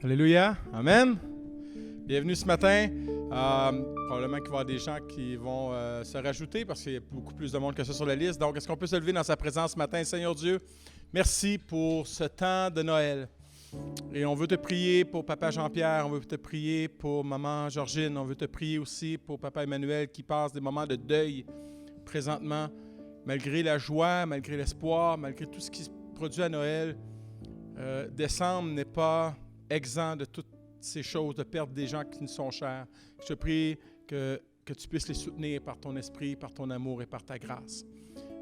Alléluia. Amen. Bienvenue ce matin. Probablement qu'il va y avoir des gens qui vont se rajouter parce qu'il y a beaucoup plus de monde que ça sur la liste. Donc, est-ce qu'on peut se lever dans sa présence ce matin? Seigneur Dieu, merci pour ce temps de Noël. Et on veut te prier pour Papa Jean-Pierre, on veut te prier pour Maman Georgine, on veut te prier aussi pour Papa Emmanuel qui passe des moments de deuil présentement. Malgré la joie, malgré l'espoir, malgré tout ce qui se produit à Noël, décembre n'est pas exempt de toutes ces choses, de perdre des gens qui nous sont chers. Je te prie que tu puisses les soutenir par ton esprit, par ton amour et par ta grâce.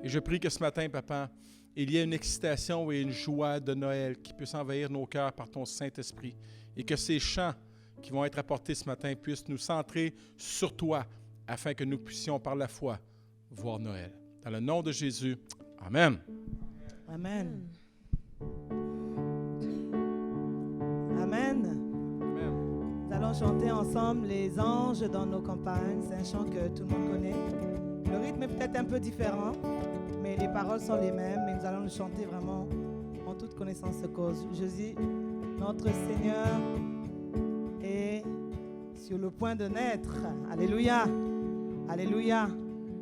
Et je prie que ce matin, Papa, il y ait une excitation et une joie de Noël qui puisse envahir nos cœurs par ton Saint-Esprit et que ces chants qui vont être apportés ce matin puissent nous centrer sur toi afin que nous puissions par la foi voir Noël. Dans le nom de Jésus, Amen. Amen. Amen. Nous allons chanter ensemble les anges dans nos campagnes. C'est un chant que tout le monde connaît. Le rythme est peut-être un peu différent, mais les paroles sont les mêmes. Mais nous allons le chanter vraiment en toute connaissance de cause. Jésus, notre Seigneur, est sur le point de naître. Alléluia. Alléluia.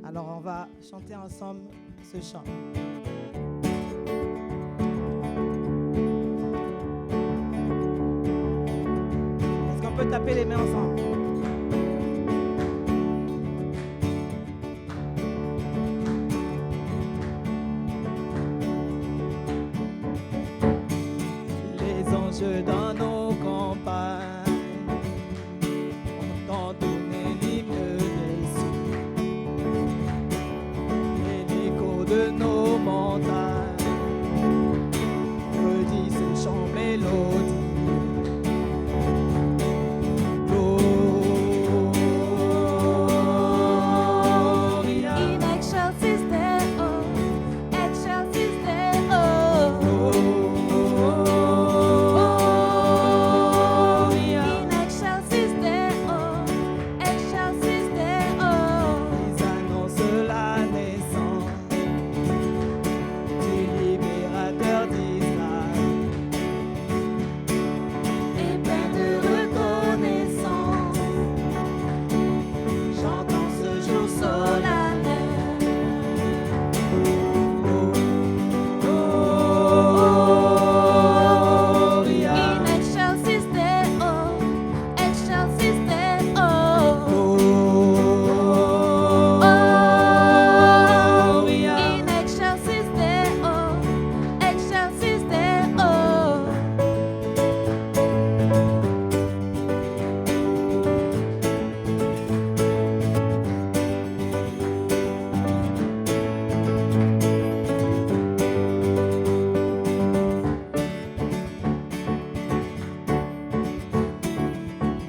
Alors on va chanter ensemble ce chant. Est-ce qu'on peut taper les mains ensemble? Les anges dans nos campagnes ont entonné l'hymne des cieux, et l'écho de nos montagnes redit ce chant mélodieux.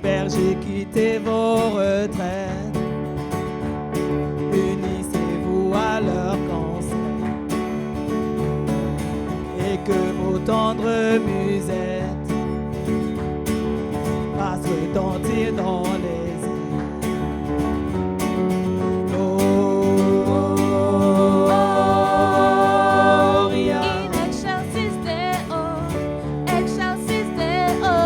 Bergers, quittez vos retraites, unissez-vous à leur conseil, et que vos tendres musettes fassent retentir dans les airs. Gloria, In excelsis Deo, excelsis Deo.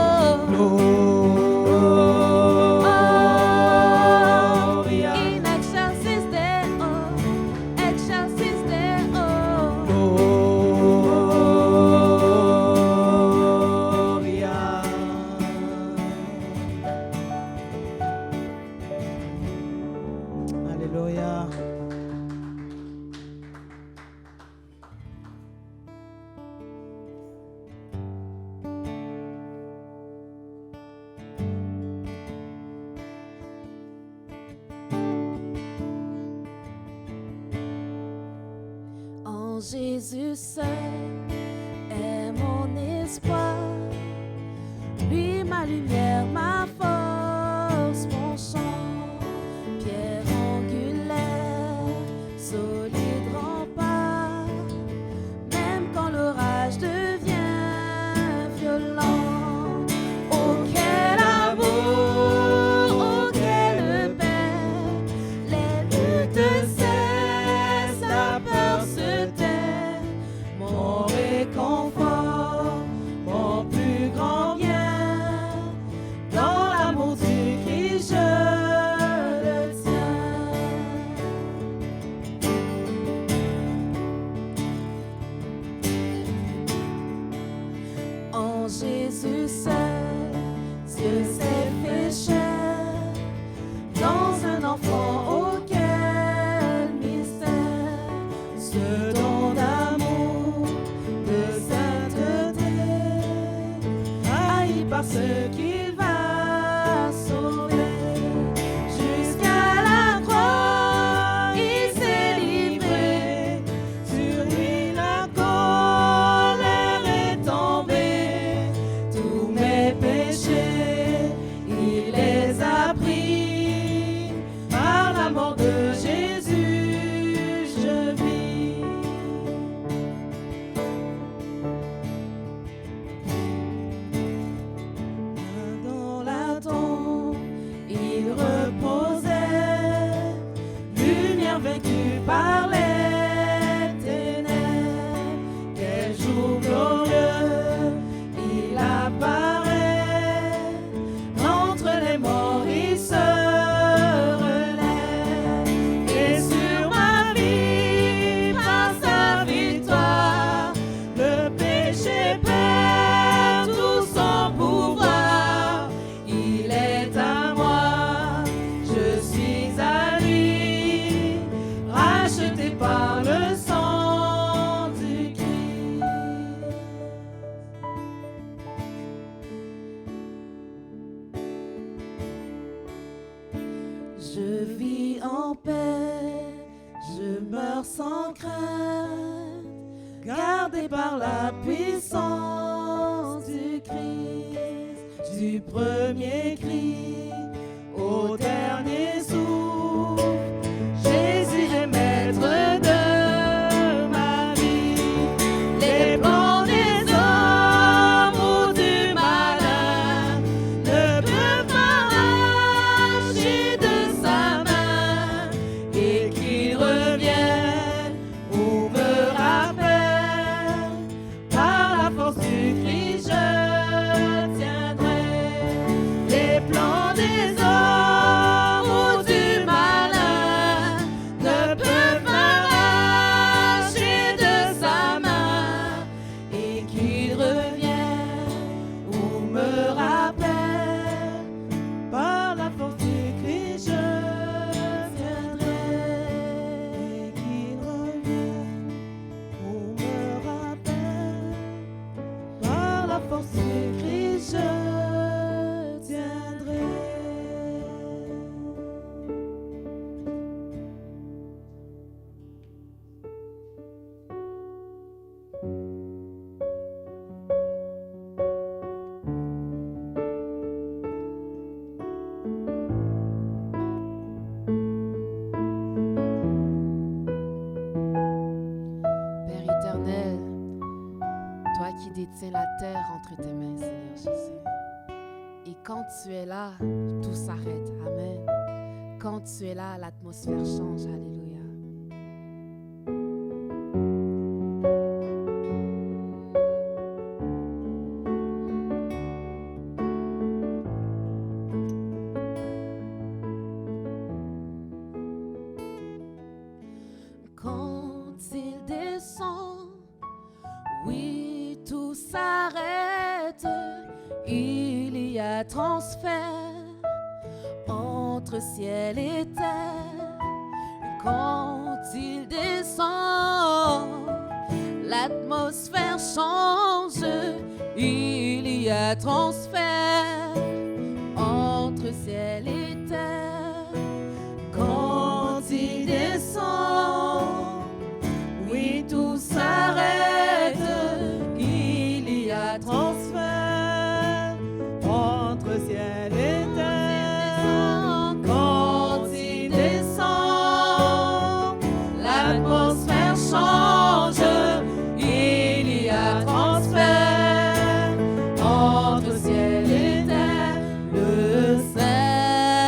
Gloria, In excelsis Deo, excelsis Deo. Gloria. Alléluia. En Jésus seul est mon espoir, lui ma lumière, ma force, mon chant, pierre angulaire, solide rempart, même quand l'orage devient violent. Oh quel amour, oh quelle paix, les luttes cessent, la peur se tait, mon réconfort, mon plus grand bien. enfant, oh quel mystère, ce don d'amour, de sainteté, haï par ceux qu'il va sauver. Jusqu'à la croix, il s'est livré, sur lui la colère est tombée, tous mes péchés, il les a pris, par la mort de Jésus, je vis. Dans la tombe, il reposait, lumière vaincue par les ténèbres. Quel jour glorieux, il apparaît, entre les morts il se relève, et sur ma vie, par sa victoire, le péché perd tout son pouvoir. Il est à moi, je suis à lui, racheté par le sang du Christ. Je vis en paix, je meurs sans crainte, gardé par la puissance du Christ, du premier cri au dernier souffle. Jésus est maître de ma vie, les plans des hommes ou du malin ne peuvent m'arracher de sa main, et qu'il revienne ou me rappelle, par la force du Christ je tiendrai. Les plans des hommes ou du malin ne peuvent m'arracher de sa main, et qu'il revienne ou me rappelle, par la force du Christ je tiendrai. Et qu'il revienne ou me rappelle, par la force du Christ je tiendrai. Père éternel, toi qui détiens la terre entre tes mains, Seigneur Jésus. Et quand tu es là, tout s'arrête. Amen. Quand tu es là, l'atmosphère change. Alléluia. Quand il descend, oui, tout s'arrête. Il y a transfert entre ciel et terre. Quand il descend, l'atmosphère change. Il y a transfert entre ciel et terre. Quand il descend, oui, tout s'arrête. Il y a transfert entre ciel et terre. Quand il descend, l'atmosphère change. Il y a transfert entre ciel et terre. Le Saint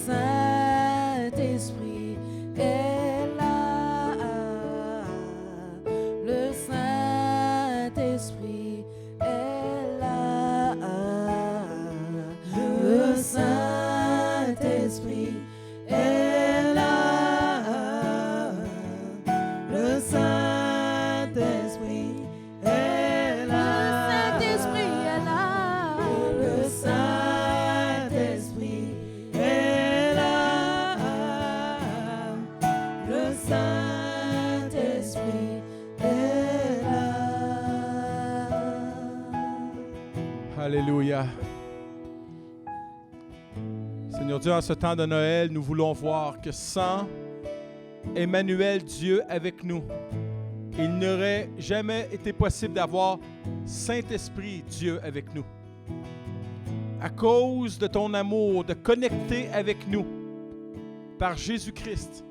Saint-Esprit est là. Le Saint-Esprit est là. Le Saint-Esprit est là. Le Saint-Esprit est là. Le Saint-Esprit est là. Le Saint-Esprit est là. Le Saint-Esprit est là. Alléluia. Seigneur Dieu, en ce temps de Noël, nous voulons voir que sans Emmanuel, Dieu avec nous, il n'aurait jamais été possible d'avoir Saint-Esprit, Dieu avec nous. À cause de ton amour, de connecter avec nous par Jésus-Christ,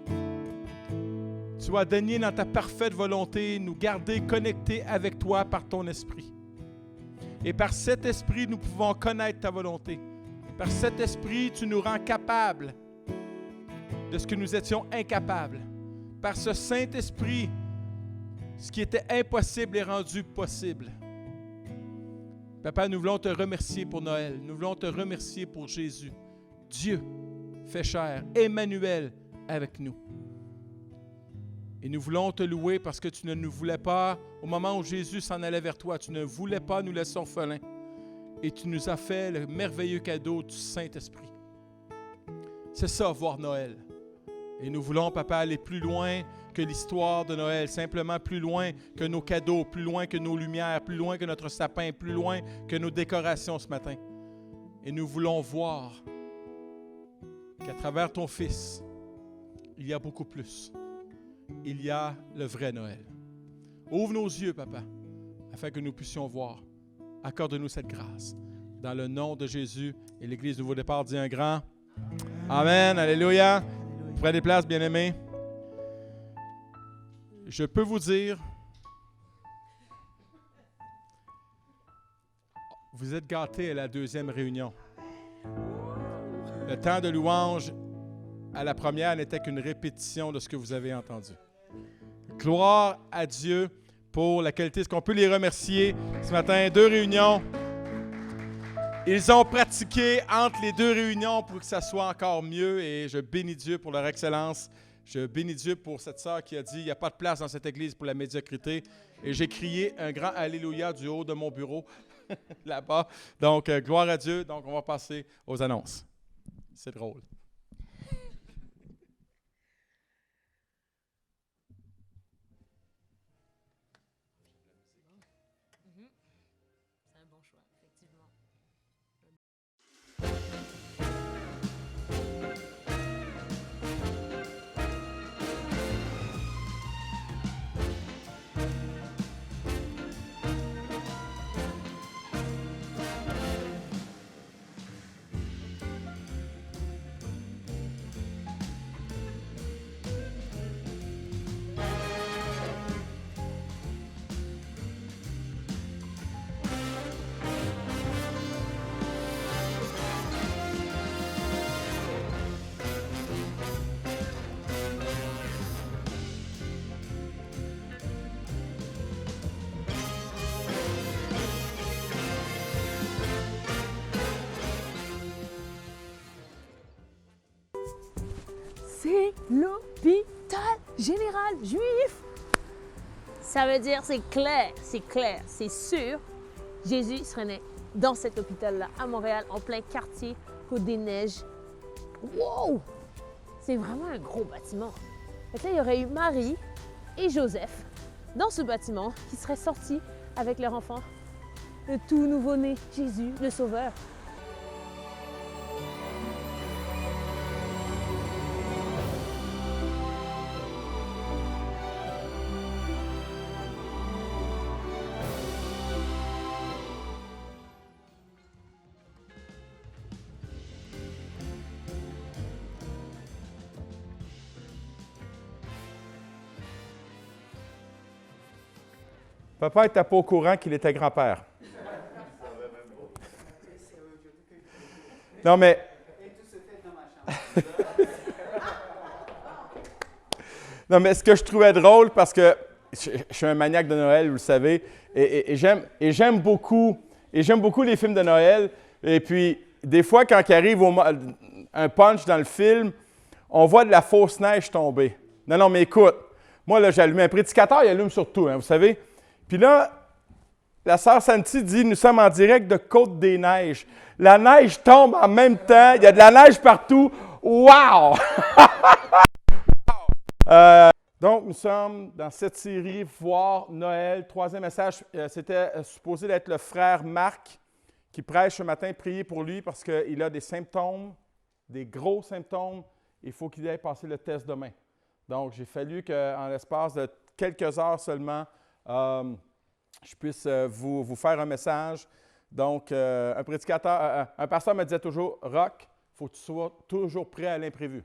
tu as daigné dans ta parfaite volonté nous garder connectés avec toi par ton Esprit. Et par cet Esprit, nous pouvons connaître ta volonté. Par cet Esprit, tu nous rends capables de ce que nous étions incapables. Par ce Saint-Esprit, ce qui était impossible est rendu possible. Papa, nous voulons te remercier pour Noël. Nous voulons te remercier pour Jésus. Dieu fait chair, Emmanuel avec nous. Et nous voulons te louer parce que tu ne nous voulais pas, au moment où Jésus s'en allait vers toi, tu ne voulais pas nous laisser orphelins. Et tu nous as fait le merveilleux cadeau du Saint-Esprit. C'est ça, voir Noël. Et nous voulons, Papa, aller plus loin que l'histoire de Noël, simplement plus loin que nos cadeaux, plus loin que nos lumières, plus loin que notre sapin, plus loin que nos décorations ce matin. Et nous voulons voir qu'à travers ton Fils, il y a beaucoup plus. Il y a le vrai Noël. Ouvre nos yeux, Papa, afin que nous puissions voir. Accorde-nous cette grâce. Dans le nom de Jésus et l'Église Nouveau Départ dit un grand Amen. Alléluia. Prenez des places, bien-aimés. Je peux vous dire, vous êtes gâtés à la deuxième réunion. Le temps de louange à la première n'était qu'une répétition de ce que vous avez entendu. Gloire à Dieu pour la qualité. Est-ce qu'on peut les remercier ce matin? 2 réunions. Ils ont pratiqué entre les 2 réunions pour que ça soit encore mieux et je bénis Dieu pour leur excellence. Je bénis Dieu pour cette sœur qui a dit « Il n'y a pas de place dans cette église pour la médiocrité ». Et j'ai crié un grand « Alléluia » du haut de mon bureau, là-bas. Donc, gloire à Dieu. Donc, on va passer aux annonces. C'est drôle. C'est un bon choix, effectivement. C'est l'hôpital général juif. Ça veut dire c'est clair, c'est sûr. Jésus serait né dans cet hôpital-là, à Montréal, en plein quartier Côte-des-Neiges. Wow! C'est vraiment un gros bâtiment. Donc là, il y aurait eu Marie et Joseph dans ce bâtiment qui seraient sortis avec leur enfant, le tout nouveau-né, Jésus, le Sauveur. Papa n'était pas au courant qu'il était grand-père. Non, mais... Non, mais ce que je trouvais drôle, parce que je suis un maniaque de Noël, vous le savez, et j'aime beaucoup les films de Noël. Et puis, des fois, quand il arrive un punch dans le film, on voit de la fausse neige tomber. Non, mais écoute, moi, là, j'allume un prédicateur, il allume sur tout, hein, vous savez. Puis là, la sœur Santi dit, nous sommes en direct de Côte-des-Neiges. La neige tombe en même temps, il y a de la neige partout. Wow! Donc, nous sommes dans cette série Voir Noël. Troisième message, c'était supposé d'être le frère Marc qui prêche ce matin. Priez pour lui parce qu'il a des symptômes, des gros symptômes. Il faut qu'il aille passer le test demain. Donc, j'ai fallu qu'en l'espace de quelques heures seulement, je puisse vous faire un message. Donc, un prédicateur, un pasteur me disait toujours, Rock, il faut que tu sois toujours prêt à l'imprévu.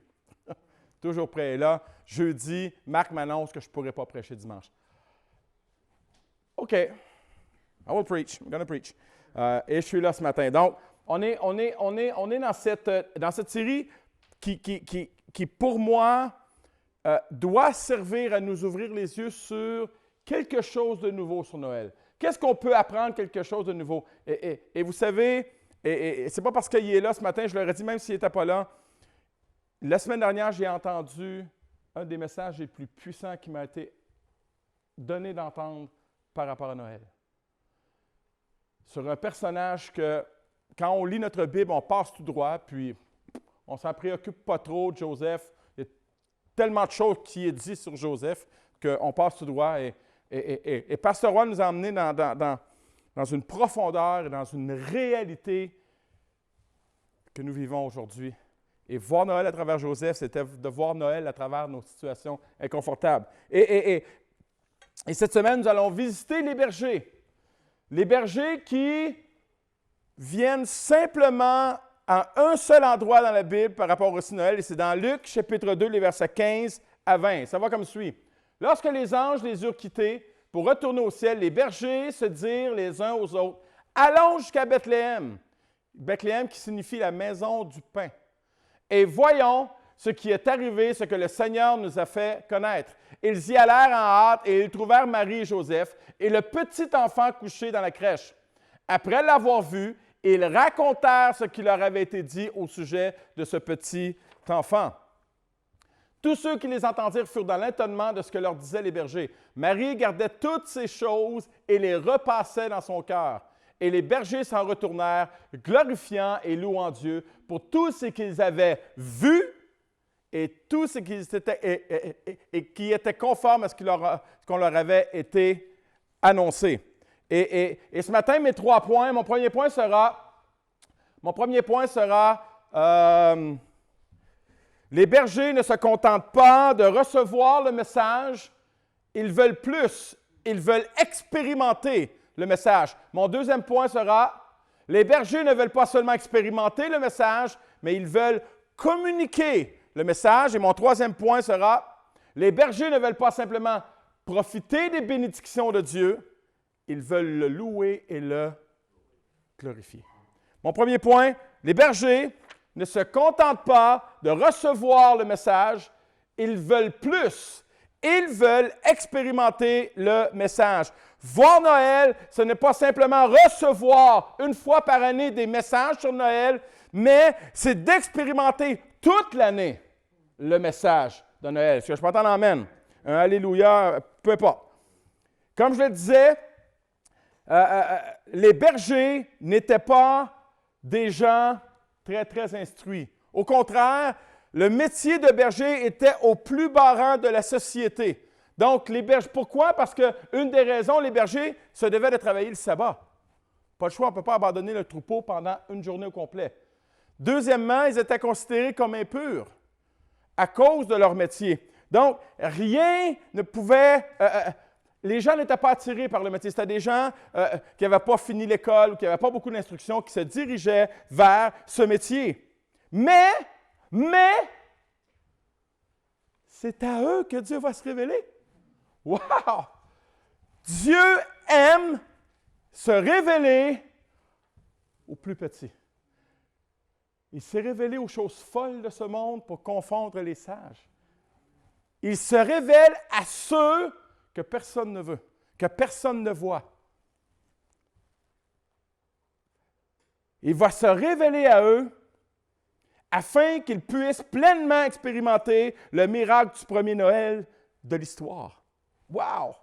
Toujours prêt. Et là, jeudi, Marc m'annonce que je ne pourrai pas prêcher dimanche. OK. I will preach. I'm going to preach. Et je suis là ce matin. Donc, on est dans cette série qui pour moi, doit servir à nous ouvrir les yeux sur quelque chose de nouveau sur Noël. Qu'est-ce qu'on peut apprendre quelque chose de nouveau? Et vous savez, et ce n'est pas parce qu'il est là ce matin, je leur ai dit même s'il n'était pas là, la semaine dernière, j'ai entendu un des messages les plus puissants qui m'a été donné d'entendre par rapport à Noël. Sur un personnage que, quand on lit notre Bible, on passe tout droit, puis on ne s'en préoccupe pas trop de Joseph. Il y a tellement de choses qui est dit sur Joseph qu'on passe tout droit. Et Pasteur Roy nous a emmenés dans une profondeur et dans une réalité que nous vivons aujourd'hui. Et voir Noël à travers Joseph, c'était de voir Noël à travers nos situations inconfortables. Et cette semaine, nous allons visiter les bergers. Les bergers qui viennent simplement à un seul endroit dans la Bible par rapport au récit de Noël, et c'est dans Luc, chapitre 2, les versets 15 à 20. Ça va comme suit. Lorsque les anges les eurent quittés pour retourner au ciel, les bergers se dirent les uns aux autres, « Allons jusqu'à Bethléem. » Bethléem qui signifie la maison du pain. Et voyons ce qui est arrivé, ce que le Seigneur nous a fait connaître. Ils y allèrent en hâte et ils trouvèrent Marie et Joseph et le petit enfant couché dans la crèche. Après l'avoir vu, ils racontèrent ce qui leur avait été dit au sujet de ce petit enfant. Tous ceux qui les entendirent furent dans l'étonnement de ce que leur disaient les bergers. Marie gardait toutes ces choses et les repassait dans son cœur. Et les bergers s'en retournèrent, glorifiant et louant Dieu pour tout ce qu'ils avaient vu et tout ce qui était conforme à ce qu'on leur avait été annoncé. Et ce matin, mes 3 points, mon premier point sera, les bergers ne se contentent pas de recevoir le message, ils veulent plus, ils veulent expérimenter le message. Mon deuxième point sera, les bergers ne veulent pas seulement expérimenter le message, mais ils veulent communiquer le message. Et mon troisième point sera, les bergers ne veulent pas simplement profiter des bénédictions de Dieu, ils veulent le louer et le glorifier. Mon premier point, les bergers ne se contentent pas de recevoir le message, ils veulent plus. Ils veulent expérimenter le message. Voir Noël, ce n'est pas simplement recevoir une fois par année des messages sur Noël, mais c'est d'expérimenter toute l'année le message de Noël. Est-ce que je peux entendre amène? Un alléluia, peu importe. Comme je le disais, les bergers n'étaient pas des gens très, très instruits. Au contraire, le métier de berger était au plus bas rang de la société. Donc, les bergers, pourquoi? Parce qu'une des raisons, les bergers se devaient de travailler le sabbat. Pas le choix, on ne peut pas abandonner le troupeau pendant une journée au complet. Deuxièmement, ils étaient considérés comme impurs à cause de leur métier. Donc, rien ne pouvait... les gens n'étaient pas attirés par le métier. C'était des gens qui n'avaient pas fini l'école ou qui n'avaient pas beaucoup d'instruction, qui se dirigeaient vers ce métier. Mais, c'est à eux que Dieu va se révéler. Wow! Dieu aime se révéler aux plus petits. Il s'est révélé aux choses folles de ce monde pour confondre les sages. Il se révèle à ceux que personne ne veut, que personne ne voit. Il va se révéler à eux afin qu'ils puissent pleinement expérimenter le miracle du premier Noël de l'histoire. Wow!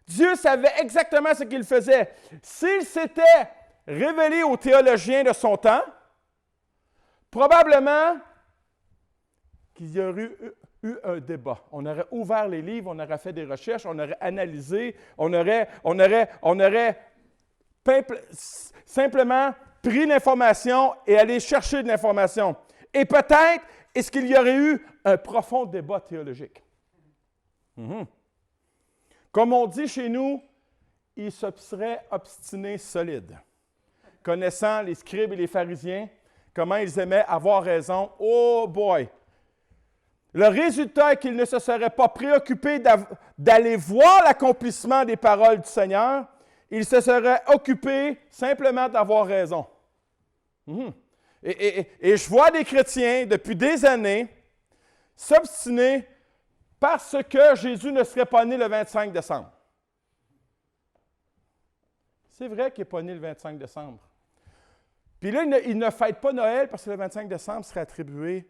Dieu savait exactement ce qu'il faisait. S'il s'était révélé aux théologiens de son temps, probablement qu'il y aurait eu un débat. On aurait ouvert les livres, on aurait fait des recherches, on aurait analysé, on aurait simplement pris l'information et allé chercher de l'information. Et peut-être, est-ce qu'il y aurait eu un profond débat théologique? Comme on dit chez nous, il se serait obstiné solide. Connaissant les scribes et les pharisiens, comment ils aimaient avoir raison, oh boy! Le résultat est qu'ils ne se seraient pas préoccupés d'aller voir l'accomplissement des paroles du Seigneur, ils se seraient occupés simplement d'avoir raison. Et je vois des chrétiens, depuis des années, s'obstiner parce que Jésus ne serait pas né le 25 décembre. C'est vrai qu'il n'est pas né le 25 décembre. Puis là, il ne fête pas Noël parce que le 25 décembre serait attribué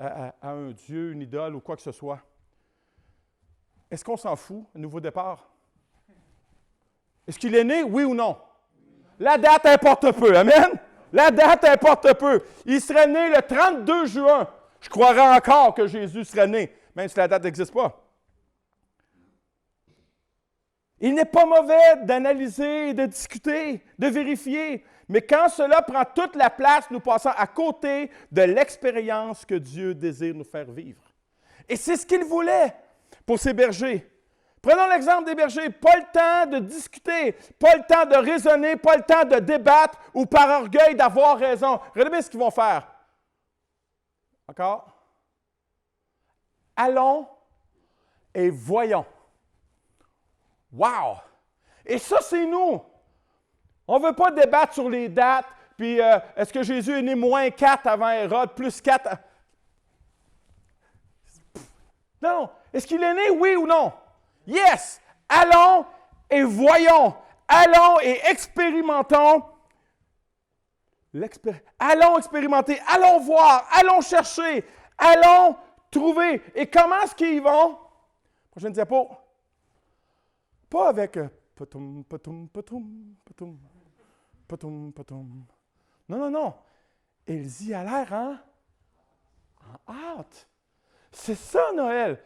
à un dieu, une idole ou quoi que ce soit. Est-ce qu'on s'en fout, un nouveau départ? Est-ce qu'il est né, oui ou non? La date importe peu, amen? La date importe peu. Il serait né le 32 juin. Je croirais encore que Jésus serait né, même si la date n'existe pas. Il n'est pas mauvais d'analyser, de discuter, de vérifier. Mais quand cela prend toute la place, nous passons à côté de l'expérience que Dieu désire nous faire vivre. Et c'est ce qu'il voulait pour ces bergers. Prenons l'exemple des bergers. Pas le temps de discuter, pas le temps de raisonner, pas le temps de débattre ou par orgueil d'avoir raison. Regardez ce qu'ils vont faire. Encore? Allons et voyons. Wow! Et ça, c'est nous. On ne veut pas débattre sur les dates, puis est-ce que Jésus est né moins 4 avant Hérode, plus 4? Non. Est-ce qu'il est né, oui ou non? Yes! Allons et voyons. Allons et expérimentons. Allons expérimenter, allons voir, allons chercher, allons trouver. Et comment est-ce qu'ils vont? Prochaine diapo. Pas avec patum, patum, patum, patum, patum, patum. Non. Ils y allèrent en hâte. C'est ça, Noël.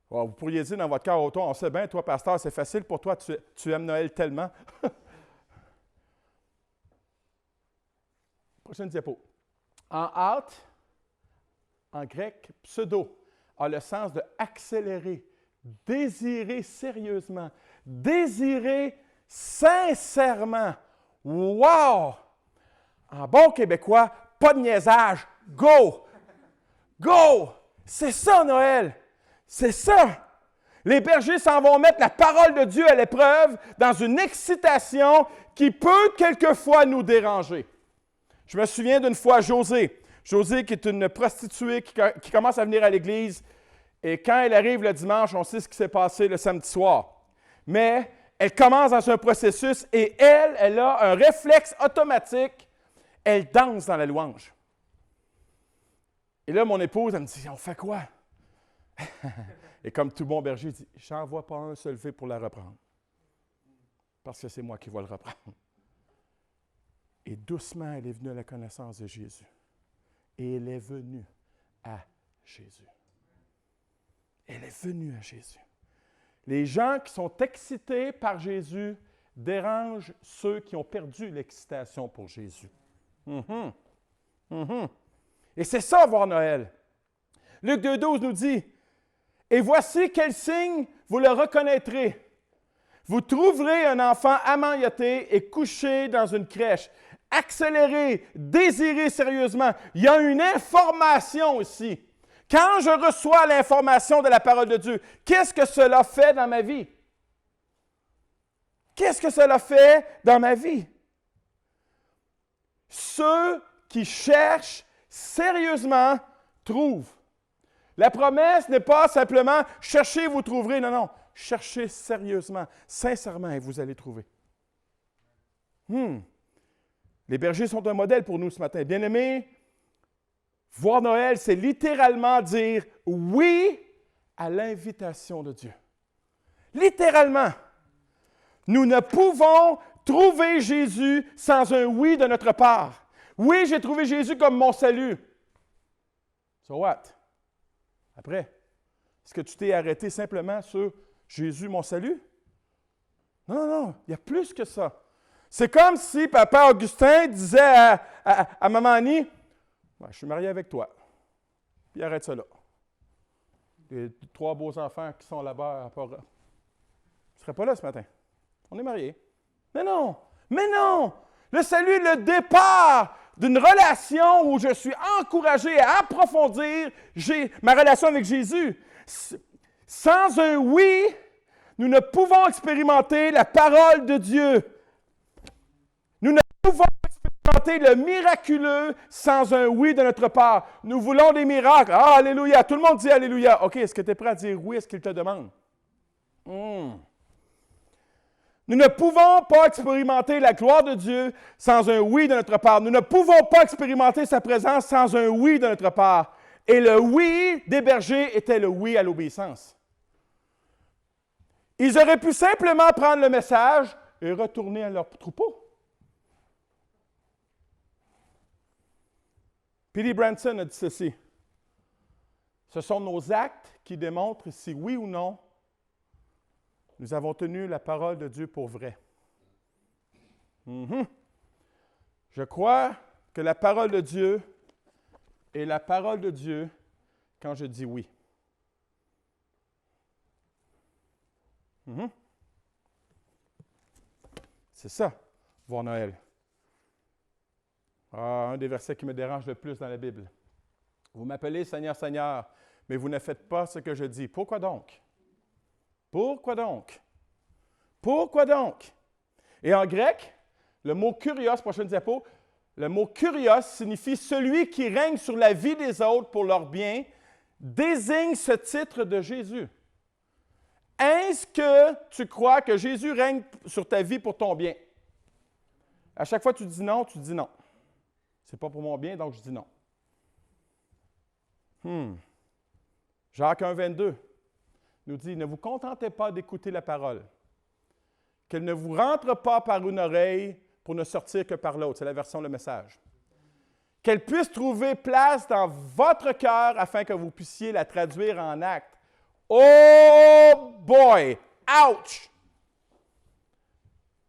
Oh, vous pourriez dire dans votre cœur autour, on sait bien, toi, pasteur, c'est facile pour toi, tu aimes Noël tellement. Prochaine diapo. En hâte, en grec, pseudo, a le sens de accélérer, désirer sérieusement, désirer sincèrement. Wow! En bon québécois, pas de niaisage. Go! Go! C'est ça, Noël! C'est ça! Les bergers s'en vont mettre la parole de Dieu à l'épreuve dans une excitation qui peut quelquefois nous déranger. Je me souviens d'une fois Josée. Josée qui est une prostituée qui commence à venir à l'église. Et quand elle arrive le dimanche, on sait ce qui s'est passé le samedi soir. Mais elle commence dans un processus et elle a un réflexe automatique. Elle danse dans la louange. Et là, mon épouse, elle me dit, on fait quoi? Et comme tout bon berger, il dit, j'en vois pas un se lever pour la reprendre. Parce que c'est moi qui vais le reprendre. Et doucement, elle est venue à la connaissance de Jésus. Et elle est venue à Jésus. Elle est venue à Jésus. Les gens qui sont excités par Jésus dérangent ceux qui ont perdu l'excitation pour Jésus. Et c'est ça, voir Noël. Luc 2,12 nous dit, « Et voici quel signe vous le reconnaîtrez. Vous trouverez un enfant amanioté et couché dans une crèche. » Accélérez, désirez sérieusement. Il y a une information ici. Quand je reçois l'information de la parole de Dieu, qu'est-ce que cela fait dans ma vie? Qu'est-ce que cela fait dans ma vie? Ceux qui cherchent sérieusement trouvent. La promesse n'est pas simplement « cherchez, vous trouverez ». Non, non. Cherchez sérieusement, sincèrement, et vous allez trouver. Les bergers sont un modèle pour nous ce matin. Bien-aimés, voir Noël, c'est littéralement dire oui à l'invitation de Dieu. Littéralement. Nous ne pouvons trouver Jésus sans un oui de notre part. Oui, j'ai trouvé Jésus comme mon salut. So what? Après, est-ce que tu t'es arrêté simplement sur Jésus, mon salut? Non, non, non, il y a plus que ça. C'est comme si papa Augustin disait à maman Annie, « Je suis marié avec toi. » Puis arrête ça là. Les 3 beaux enfants qui sont là-bas, tu ne serais pas là ce matin. On est mariés. Mais non! Mais non! Le salut est le départ d'une relation où je suis encouragé à approfondir ma relation avec Jésus. Sans un oui, nous ne pouvons expérimenter la parole de Dieu. Nous ne pouvons expérimenter le miraculeux sans un oui de notre part. Nous voulons des miracles. Ah, alléluia! Tout le monde dit alléluia. OK, est-ce que tu es prêt à dire oui à ce qu'il te demande? Nous ne pouvons pas expérimenter la gloire de Dieu sans un oui de notre part. Nous ne pouvons pas expérimenter sa présence sans un oui de notre part. Et le oui des bergers était le oui à l'obéissance. Ils auraient pu simplement prendre le message et retourner à leur troupeau. P.D. Branson a dit ceci. Ce sont nos actes qui démontrent si oui ou non nous avons tenu la parole de Dieu pour vraie. Je crois que la parole de Dieu est la parole de Dieu quand je dis oui. C'est ça, voir Noël. Un des versets qui me dérange le plus dans la Bible. Vous m'appelez Seigneur, Seigneur, mais vous ne faites pas ce que je dis. Pourquoi donc? Pourquoi donc? Pourquoi donc? Et en grec, le mot kurios, prochaine diapo, le mot kurios signifie celui qui règne sur la vie des autres pour leur bien, désigne ce titre de Jésus. Est-ce que tu crois que Jésus règne sur ta vie pour ton bien? À chaque fois que tu dis non, tu dis non. C'est pas pour mon bien, donc je dis non. Jacques 1, 22 nous dit, ne vous contentez pas d'écouter la parole, qu'elle ne vous rentre pas par une oreille pour ne sortir que par l'autre. C'est la version Le Message. Qu'elle puisse trouver place dans votre cœur afin que vous puissiez la traduire en actes. Oh boy! Ouch!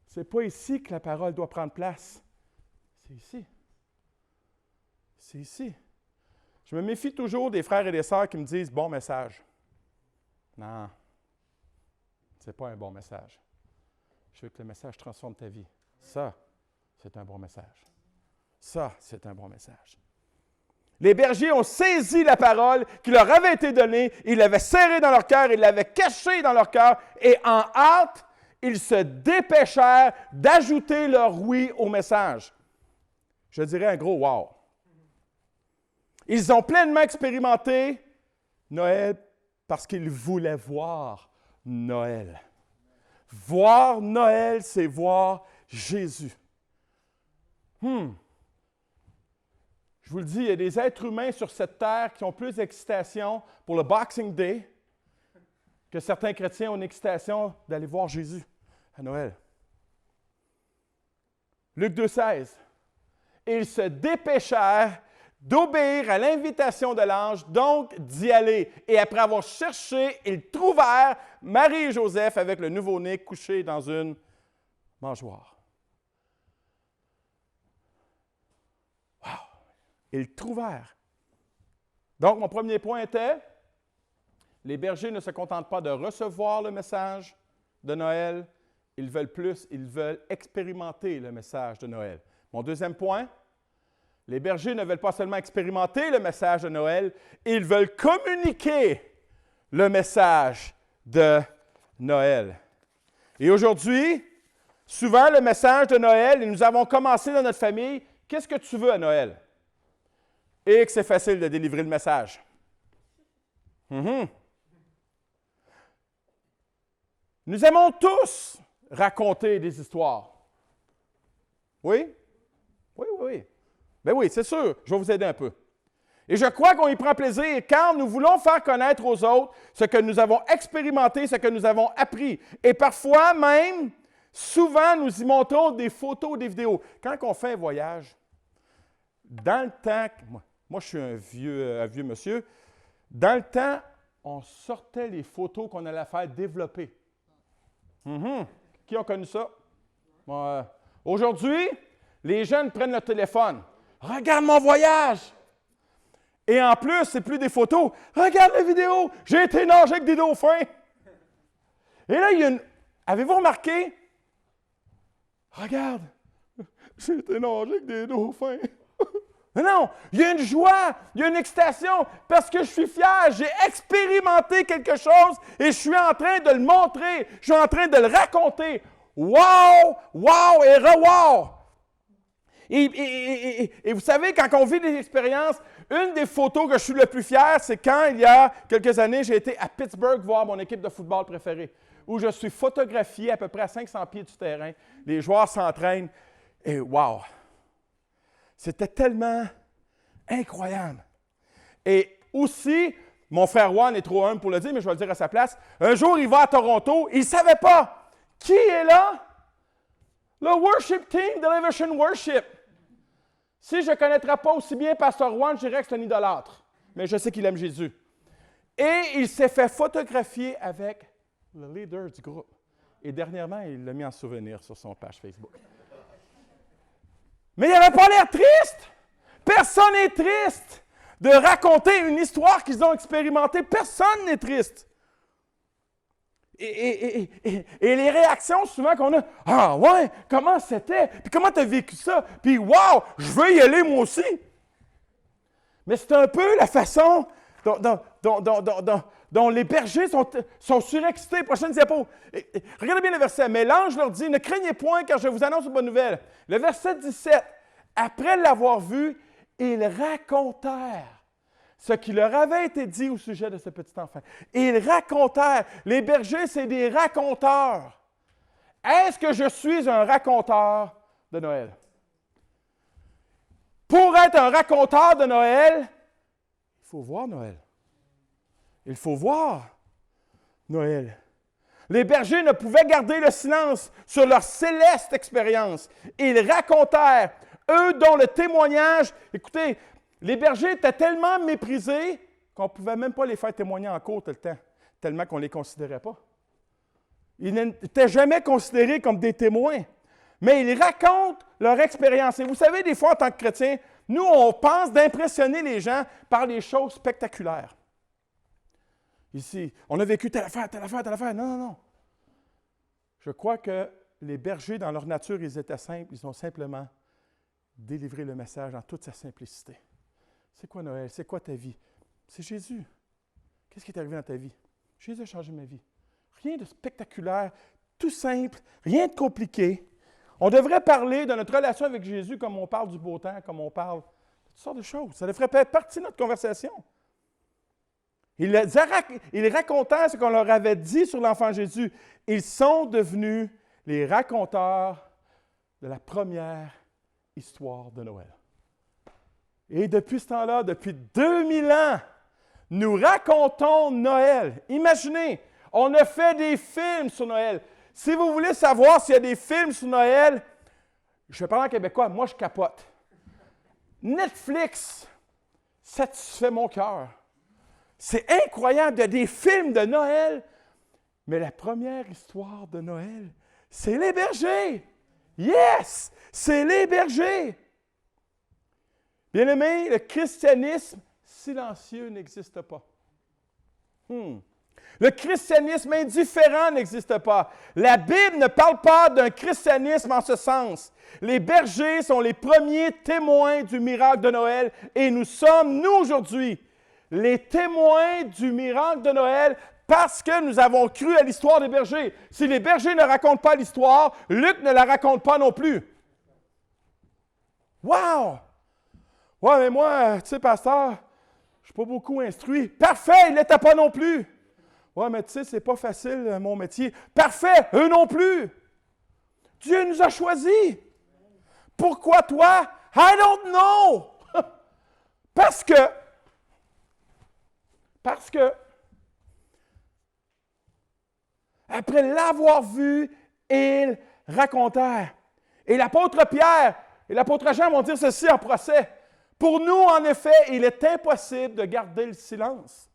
C'est pas ici que la parole doit prendre place. C'est ici. C'est ici. Je me méfie toujours des frères et des sœurs qui me disent « bon message ». Non, ce n'est pas un bon message. Je veux que le message transforme ta vie. Ça, c'est un bon message. Ça, c'est un bon message. Les bergers ont saisi la parole qui leur avait été donnée, ils l'avaient serrée dans leur cœur, ils l'avaient cachée dans leur cœur, et en hâte, ils se dépêchèrent d'ajouter leur oui au message. Je dirais un gros « wow ». Ils ont pleinement expérimenté Noël parce qu'ils voulaient voir Noël. Voir Noël, c'est voir Jésus. Je vous le dis, il y a des êtres humains sur cette terre qui ont plus d'excitation pour le Boxing Day que certains chrétiens ont une excitation d'aller voir Jésus à Noël. Luc 2,16. Ils se dépêchèrent d'obéir à l'invitation de l'ange, donc d'y aller. Et après avoir cherché, ils trouvèrent Marie et Joseph avec le nouveau-né couché dans une mangeoire. Wow! Ils trouvèrent. Donc, mon premier point était, les bergers ne se contentent pas de recevoir le message de Noël, ils veulent plus, ils veulent expérimenter le message de Noël. Mon deuxième point, les bergers ne veulent pas seulement expérimenter le message de Noël, ils veulent communiquer le message de Noël. Et aujourd'hui, souvent le message de Noël, et nous avons commencé dans notre famille, qu'est-ce que tu veux à Noël? Et que c'est facile de délivrer le message. Mhm. Nous aimons tous raconter des histoires. Oui? Oui, oui, oui. Ben oui, c'est sûr, je vais vous aider un peu. Et je crois qu'on y prend plaisir car nous voulons faire connaître aux autres ce que nous avons expérimenté, ce que nous avons appris. Et parfois même, souvent, nous y montrons des photos ou des vidéos. Quand on fait un voyage, dans le temps, moi je suis un vieux monsieur, dans le temps, on sortait les photos qu'on allait faire développer. Mm-hmm. Qui a connu ça? Aujourd'hui, les jeunes prennent le téléphone. Regarde mon voyage! Et en plus, c'est plus des photos. Regarde la vidéo! J'ai été nager avec des dauphins! Et là, il y a une... Avez-vous remarqué? Regarde! J'ai été nager avec des dauphins! Non! Il y a une joie! Il y a une excitation! Parce que je suis fier! J'ai expérimenté quelque chose et je suis en train de le montrer! Je suis en train de le raconter! Wow! Wow! Et re-wow! Et vous savez, quand on vit des expériences, une des photos que je suis le plus fier, c'est quand, il y a quelques années, j'ai été à Pittsburgh voir mon équipe de football préférée, où je suis photographié à peu près à 500 pieds du terrain. Les joueurs s'entraînent. Et wow! C'était tellement incroyable. Et aussi, mon frère Juan est trop humble pour le dire, mais je vais le dire à sa place. Un jour, il va à Toronto, il ne savait pas qui est là. Le worship team d'Elevation Worship. Si je ne connaîtrais pas aussi bien Pasteur Juan, je dirais que c'est un idolâtre. Mais je sais qu'il aime Jésus. Et il s'est fait photographier avec le leader du groupe. Et dernièrement, il l'a mis en souvenir sur son page Facebook. Mais il n'avait pas l'air triste. Personne n'est triste de raconter une histoire qu'ils ont expérimentée. Personne n'est triste. Et les réactions souvent qu'on a, « Ah ouais, comment c'était? Puis comment tu as vécu ça? Puis wow, je veux y aller moi aussi! » Mais c'est un peu la façon dont les bergers sont surexcités. Prochaine diapo. Regardez bien le verset. « Mais l'ange leur dit, ne craignez point car je vous annonce une bonne nouvelle. » Le verset 17. « Après l'avoir vu, ils racontèrent ce qui leur avait été dit au sujet de ce petit enfant. » Ils racontèrent. Les bergers, c'est des raconteurs. Est-ce que je suis un raconteur de Noël? Pour être un raconteur de Noël, il faut voir Noël. Il faut voir Noël. Les bergers ne pouvaient garder le silence sur leur céleste expérience. Ils racontèrent, eux dont le témoignage, écoutez, les bergers étaient tellement méprisés qu'on ne pouvait même pas les faire témoigner en cours tout le temps, tellement qu'on ne les considérait pas. Ils n'étaient jamais considérés comme des témoins, mais ils racontent leur expérience. Et vous savez, des fois, en tant que chrétiens, nous, on pense d'impressionner les gens par les choses spectaculaires. Ici, on a vécu telle affaire, telle affaire, telle affaire. Non, non, non. Je crois que les bergers, dans leur nature, ils étaient simples. Ils ont simplement délivré le message en toute sa simplicité. C'est quoi Noël? C'est quoi ta vie? C'est Jésus. Qu'est-ce qui est arrivé dans ta vie? Jésus a changé ma vie. Rien de spectaculaire, tout simple, rien de compliqué. On devrait parler de notre relation avec Jésus comme on parle du beau temps, comme on parle de toutes sortes de choses. Ça devrait faire partie de notre conversation. Ils racontaient ce qu'on leur avait dit sur l'enfant Jésus. Ils sont devenus les raconteurs de la première histoire de Noël. Et depuis ce temps-là, depuis 2000 ans, nous racontons Noël. Imaginez, on a fait des films sur Noël. Si vous voulez savoir s'il y a des films sur Noël, je vais parler en québécois, moi je capote. Netflix satisfait mon cœur. C'est incroyable, il y a des films de Noël, mais la première histoire de Noël, c'est les bergers. Yes! C'est les bergers. Bien-aimés, le christianisme silencieux n'existe pas. Le christianisme indifférent n'existe pas. La Bible ne parle pas d'un christianisme en ce sens. Les bergers sont les premiers témoins du miracle de Noël et nous sommes, nous aujourd'hui, les témoins du miracle de Noël parce que nous avons cru à l'histoire des bergers. Si les bergers ne racontent pas l'histoire, Luc ne la raconte pas non plus. Wow! Ouais, mais moi, tu sais, pasteur, Je ne suis pas beaucoup instruit. Parfait, il ne l'était pas non plus. Ouais, mais tu sais, c'est pas facile, mon métier. Parfait, eux non plus. Dieu nous a choisis. Pourquoi toi? I don't know. Parce que, après l'avoir vu, ils racontèrent. Et l'apôtre Pierre et l'apôtre Jean vont dire ceci en procès. Pour nous, en effet, il est impossible de garder le silence.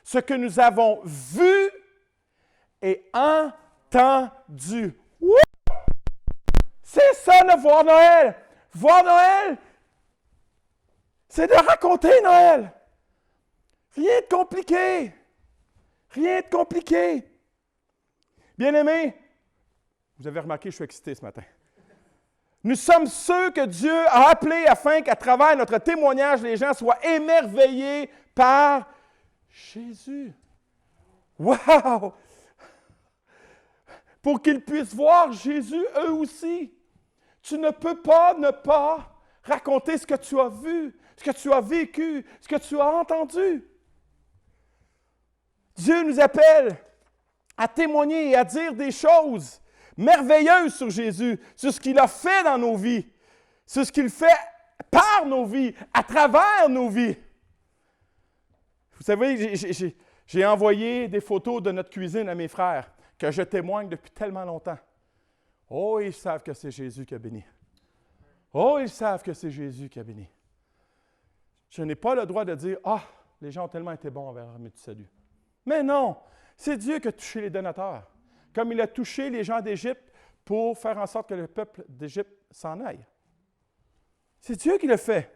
Ce que nous avons vu et entendu. Wouh! C'est ça, le voir Noël. Voir Noël, c'est de raconter Noël. Rien de compliqué. Rien de compliqué. Bien-aimés, vous avez remarqué, je suis excité ce matin. Nous sommes ceux que Dieu a appelés afin qu'à travers notre témoignage, les gens soient émerveillés par Jésus. Wow! Pour qu'ils puissent voir Jésus eux aussi. Tu ne peux pas ne pas raconter ce que tu as vu, ce que tu as vécu, ce que tu as entendu. Dieu nous appelle à témoigner et à dire des choses merveilleuses sur Jésus, sur ce qu'il a fait dans nos vies, sur ce qu'il fait par nos vies, à travers nos vies. Vous savez, j'ai envoyé des photos de notre cuisine à mes frères, que je témoigne depuis tellement longtemps. Oh, ils savent que c'est Jésus qui a béni. Oh, ils savent que c'est Jésus qui a béni. Je n'ai pas le droit de dire, « Ah, les gens ont tellement été bons envers l'armée du salut. » Mais non, c'est Dieu qui a touché les donateurs, comme il a touché les gens d'Égypte pour faire en sorte que le peuple d'Égypte s'en aille. C'est Dieu qui le fait.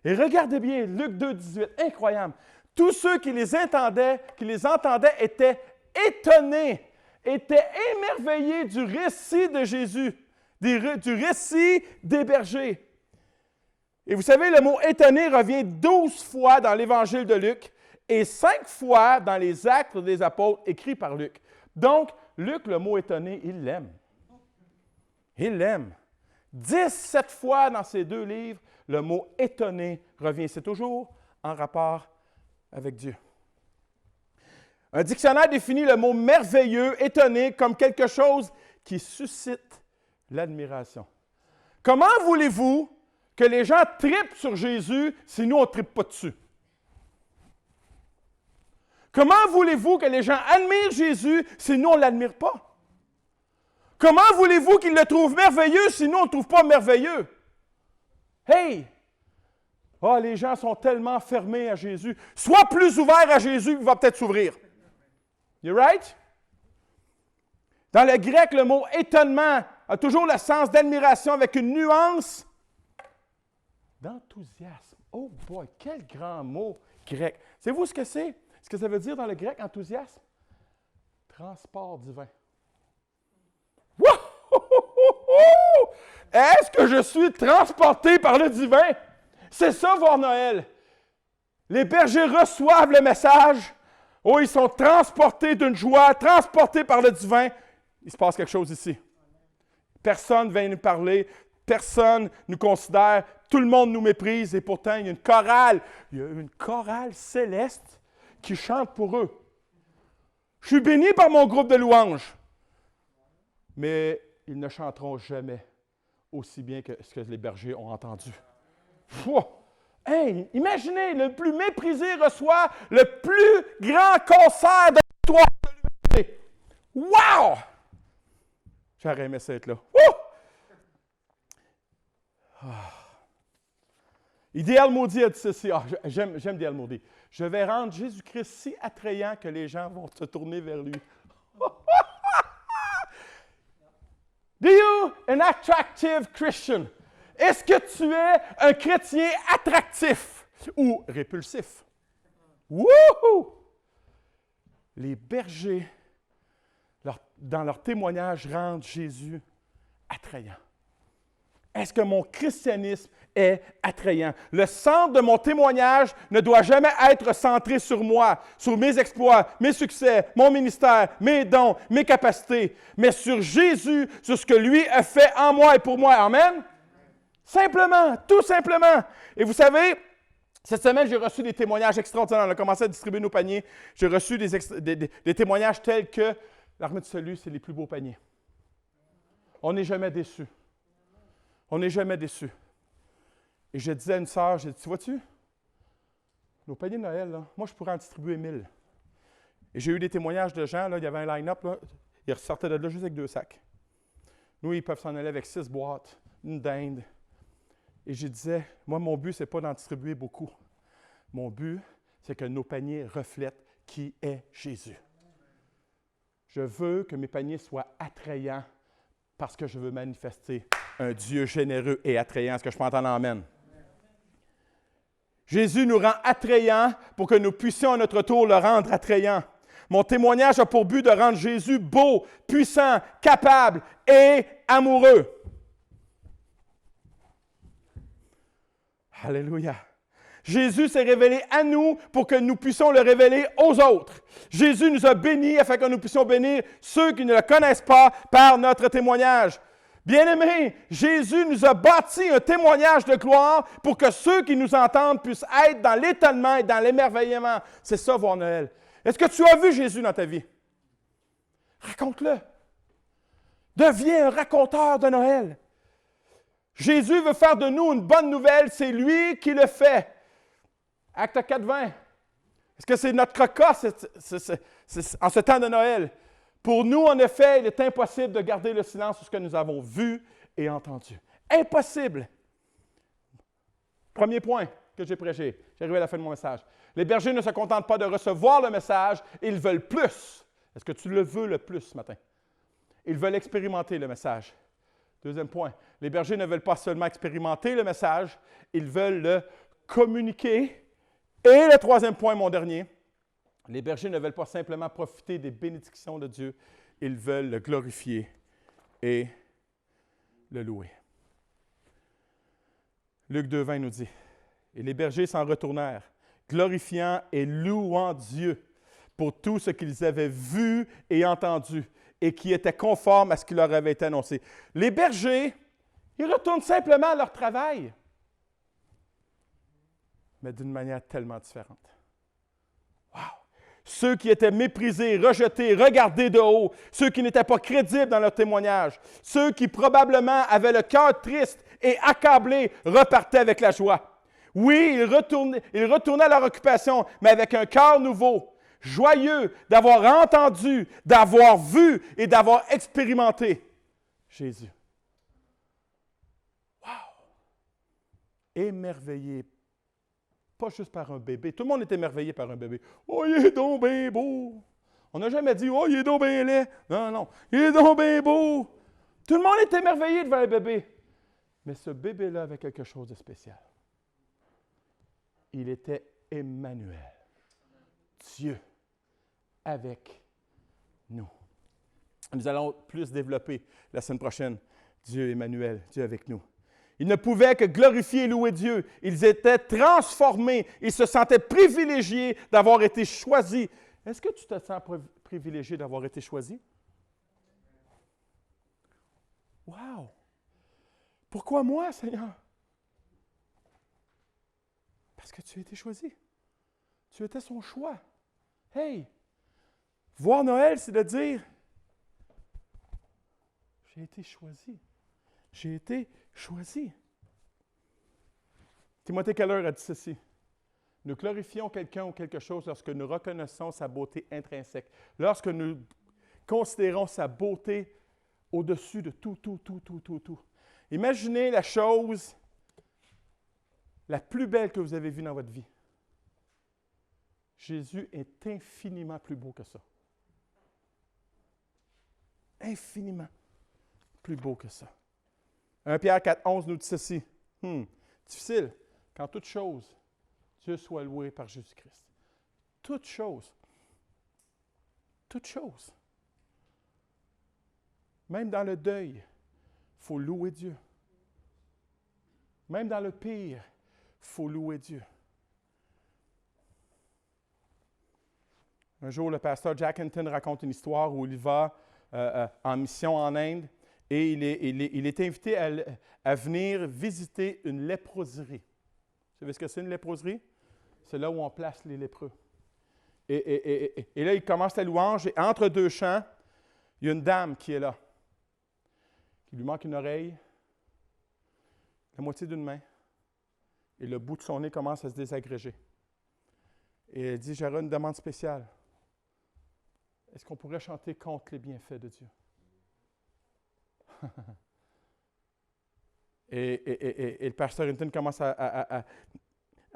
Et regardez bien, Luc 2, 18, incroyable. Tous ceux qui les entendaient étaient étonnés, étaient émerveillés du récit de Jésus, du récit des bergers. Et vous savez, le mot « étonné » revient 12 fois dans l'Évangile de Luc et 5 fois dans les Actes des Apôtres écrits par Luc. Donc, Luc, le mot « étonné », il l'aime. Il l'aime. 17 fois dans ces 2 livres, le mot « étonné » revient. C'est toujours en rapport avec Dieu. Un dictionnaire définit le mot « merveilleux », « étonné » comme quelque chose qui suscite l'admiration. Comment voulez-vous que les gens trippent sur Jésus si nous, on ne trippe pas dessus? Comment voulez-vous que les gens admirent Jésus si nous, on ne l'admire pas? Comment voulez-vous qu'ils le trouvent merveilleux si nous, on ne le trouve pas merveilleux? Hey! Ah, les gens sont tellement fermés à Jésus. Sois plus ouvert à Jésus, il va peut-être s'ouvrir. You right? Dans le grec, le mot « étonnement » a toujours le sens d'admiration avec une nuance d'enthousiasme. Oh boy, quel grand mot grec. Savez-vous ce que c'est? Ce que ça veut dire dans le grec, enthousiasme? Transport divin. Wouhou! Est-ce que je suis transporté par le divin? C'est ça, voir Noël. Les bergers reçoivent le message. Oh, ils sont transportés d'une joie, transportés par le divin. Il se passe quelque chose ici. Personne ne vient nous parler, personne nous considère, tout le monde nous méprise et pourtant il y a une chorale céleste qui chante pour eux. Je suis béni par mon groupe de louanges, mais ils ne chanteront jamais aussi bien que ce que les bergers ont entendu. Hey, imaginez, le plus méprisé reçoit le plus grand concert de l'histoire de l'humanité. Wow! J'aurais aimé ça être là. D.L. Moody a dit ceci. J'aime D.L. Moody. Je vais rendre Jésus-Christ si attrayant que les gens vont se tourner vers lui. Do you an attractive Christian? Est-ce que tu es un chrétien attractif ou répulsif? Wouhou! Les bergers, dans leur témoignage, rendent Jésus attrayant. Est-ce que mon christianisme est attrayant? Le centre de mon témoignage ne doit jamais être centré sur moi, sur mes exploits, mes succès, mon ministère, mes dons, mes capacités, mais sur Jésus, sur ce que lui a fait en moi et pour moi. Amen? Simplement, tout simplement. Et vous savez, Cette semaine, j'ai reçu des témoignages extraordinaires. On a commencé à distribuer nos paniers. J'ai reçu des témoignages tels que l'Armée du Salut, c'est les plus beaux paniers. On n'est jamais déçus. On n'est jamais déçus. Et je disais à une sœur, j'ai dit, tu vois-tu, nos paniers de Noël, là, moi, je pourrais en distribuer 1000. Et j'ai eu des témoignages de gens, là, il y avait un line-up, là, ils ressortaient de là juste avec 2 sacs. Nous, ils peuvent s'en aller avec 6 boîtes, une dinde. Et je disais, moi, mon but, ce n'est pas d'en distribuer beaucoup. Mon but, c'est que nos paniers reflètent qui est Jésus. Je veux que mes paniers soient attrayants parce que je veux manifester un Dieu généreux et attrayant. Est-ce que je peux entendre amen? Jésus nous rend attrayants pour que nous puissions à notre tour le rendre attrayant. Mon témoignage a pour but de rendre Jésus beau, puissant, capable et amoureux. Alléluia. Jésus s'est révélé à nous pour que nous puissions le révéler aux autres. Jésus nous a bénis afin que nous puissions bénir ceux qui ne le connaissent pas par notre témoignage. Bien-aimés, Jésus nous a bâti un témoignage de gloire pour que ceux qui nous entendent puissent être dans l'étonnement et dans l'émerveillement. C'est ça, voir Noël. Est-ce que tu as vu Jésus dans ta vie? Raconte-le. Deviens un raconteur de Noël. Jésus veut faire de nous une bonne nouvelle, c'est lui qui le fait. Acte 4:20. Est-ce que c'est notre cas en ce temps de Noël? Pour nous, en effet, il est impossible de garder le silence sur ce que nous avons vu et entendu. Impossible. Premier point que j'ai prêché. J'arrive à la fin de mon message. Les bergers ne se contentent pas de recevoir le message, ils veulent plus. Est-ce que tu le veux le plus ce matin? Ils veulent expérimenter le message. Deuxième point, les bergers ne veulent pas seulement expérimenter le message, ils veulent le communiquer. Et le troisième point, mon dernier, les bergers ne veulent pas simplement profiter des bénédictions de Dieu, ils veulent le glorifier et le louer. Luc 2:20 nous dit, « Et les bergers s'en retournèrent, glorifiant et louant Dieu pour tout ce qu'ils avaient vu et entendu, et qui était conforme à ce qui leur avait été annoncé. » Les bergers, ils retournent simplement à leur travail, mais d'une manière tellement différente. Wow! Ceux qui étaient méprisés, rejetés, regardés de haut, ceux qui n'étaient pas crédibles dans leur témoignage, ceux qui probablement avaient le cœur triste et accablé, repartaient avec la joie. Oui, ils retournaient à leur occupation, mais avec un cœur nouveau, joyeux d'avoir entendu, d'avoir vu et d'avoir expérimenté Jésus. Wow! Émerveillé, pas juste par un bébé. Tout le monde est émerveillé par un bébé. « Oh, il est donc bien beau! » On n'a jamais dit « Oh, il est donc bien laid! » Non, non. « Il est donc bien beau! » Tout le monde est émerveillé devant un bébé. Mais ce bébé-là avait quelque chose de spécial. Il était Emmanuel. Dieu avec nous. Nous allons plus développer la semaine prochaine. Dieu Emmanuel, Dieu avec nous. Ils ne pouvaient que glorifier et louer Dieu. Ils étaient transformés. Ils se sentaient privilégiés d'avoir été choisis. Est-ce que tu te sens privilégié d'avoir été choisi? Wow! Pourquoi moi, Seigneur? Parce que tu as été choisi. Tu étais son choix. Hey! Voir Noël, c'est de dire, j'ai été choisi. J'ai été choisi. Timothée Keller a dit ceci. Nous glorifions quelqu'un ou quelque chose lorsque nous reconnaissons sa beauté intrinsèque. Lorsque nous considérons sa beauté au-dessus de tout. Imaginez la chose la plus belle que vous avez vue dans votre vie. Jésus est infiniment plus beau que ça. Infiniment plus beau que ça. 1 Pierre 4:11 nous dit ceci. Difficile. Qu'en toute chose, Dieu soit loué par Jésus-Christ. Toute chose. Toute chose. Même dans le deuil, il faut louer Dieu. Même dans le pire, il faut louer Dieu. Un jour, le pasteur Jack Hinton raconte une histoire où il va en mission en Inde et il est invité à venir visiter une léproserie. Vous savez ce que c'est une léproserie? c'est là où on place les lépreux. Et là, il commence la louange, et entre deux chants, il y a une dame qui est là, qui lui manque une oreille, la moitié d'une main, et le bout de son nez commence à se désagréger. Et elle dit, j'aurais une demande spéciale. Est-ce qu'on pourrait chanter contre les bienfaits de Dieu? et le pasteur Hinton commence à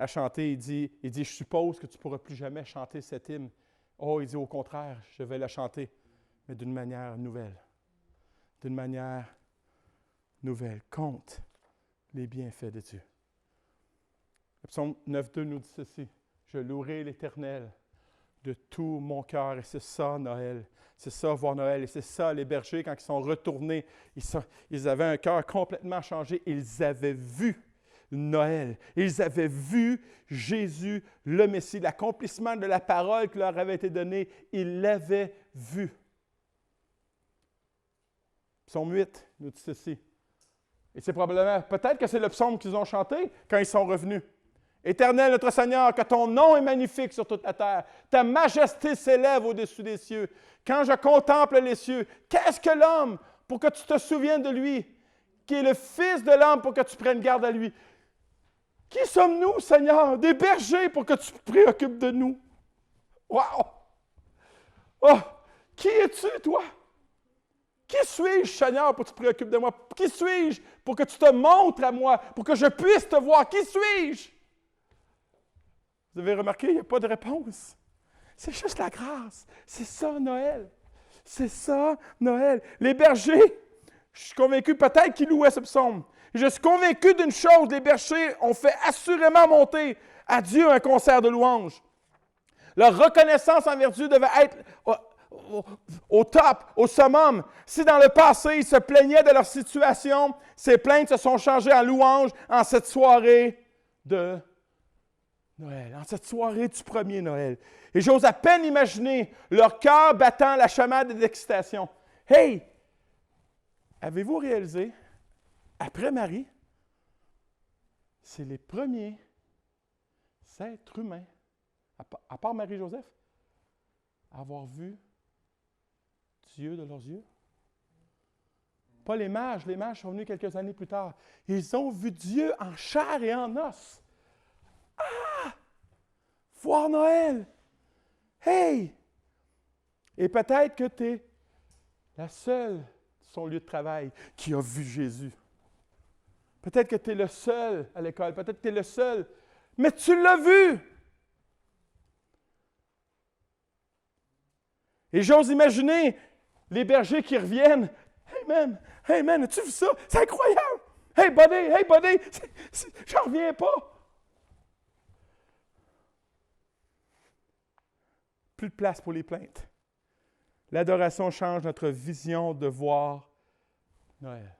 chanter. Il dit, je suppose que tu ne pourras plus jamais chanter cet hymne. Oh, il dit, au contraire, je vais la chanter, mais d'une manière nouvelle. D'une manière nouvelle. Compte les bienfaits de Dieu. Le psaume 9.2 nous dit ceci. Je louerai l'Éternel de tout mon cœur. Et c'est ça, Noël. C'est ça, voir Noël. Et c'est ça, les bergers, quand ils sont retournés, ils avaient un cœur complètement changé. Ils avaient vu Noël. Ils avaient vu Jésus, le Messie, l'accomplissement de la parole qui leur avait été donnée. Ils l'avaient vu. Psaume 8 nous dit ceci. Et c'est probablement, peut-être que c'est le psaume qu'ils ont chanté quand ils sont revenus. Éternel, notre Seigneur, que ton nom est magnifique sur toute la terre. Ta majesté s'élève au-dessus des cieux. Quand je contemple les cieux, qu'est-ce que l'homme pour que tu te souviennes de lui, qui est le Fils de l'homme pour que tu prennes garde à lui? Qui sommes-nous, Seigneur? Des bergers pour que tu te préoccupes de nous. Wow! Oh! Qui es-tu, toi? Qui suis-je, Seigneur, pour que tu te préoccupes de moi? Qui suis-je pour que tu te montres à moi, pour que je puisse te voir? Qui suis-je? Vous avez remarqué, il n'y a pas de réponse. C'est juste la grâce. C'est ça, Noël. C'est ça, Noël. Les bergers, je suis convaincu peut-être qu'ils louaient ce psaume. Je suis convaincu d'une chose, les bergers ont fait assurément monter à Dieu un concert de louanges. Leur reconnaissance envers Dieu devait être au top, au summum. Si dans le passé, ils se plaignaient de leur situation, ces plaintes se sont changées en louanges en cette soirée de Noël, en cette soirée du premier Noël. Et j'ose à peine imaginer leur cœur battant la chamade d'excitation. Hey! Avez-vous réalisé, après Marie, c'est les premiers êtres humains, à part Marie-Joseph, à avoir vu Dieu de leurs yeux? Pas les mages sont venus quelques années plus tard. Ils ont vu Dieu en chair et en os. Ah! Voir Noël! Hey! Et peut-être que tu es la seule de son lieu de travail qui a vu Jésus. Peut-être que tu es le seul à l'école, peut-être que tu es le seul, mais tu l'as vu! Et j'ose imaginer les bergers qui reviennent. Hey man, as-tu vu ça? C'est incroyable! Hey buddy, j'en reviens pas! Plus de place pour les plaintes. L'adoration change notre vision de voir Noël.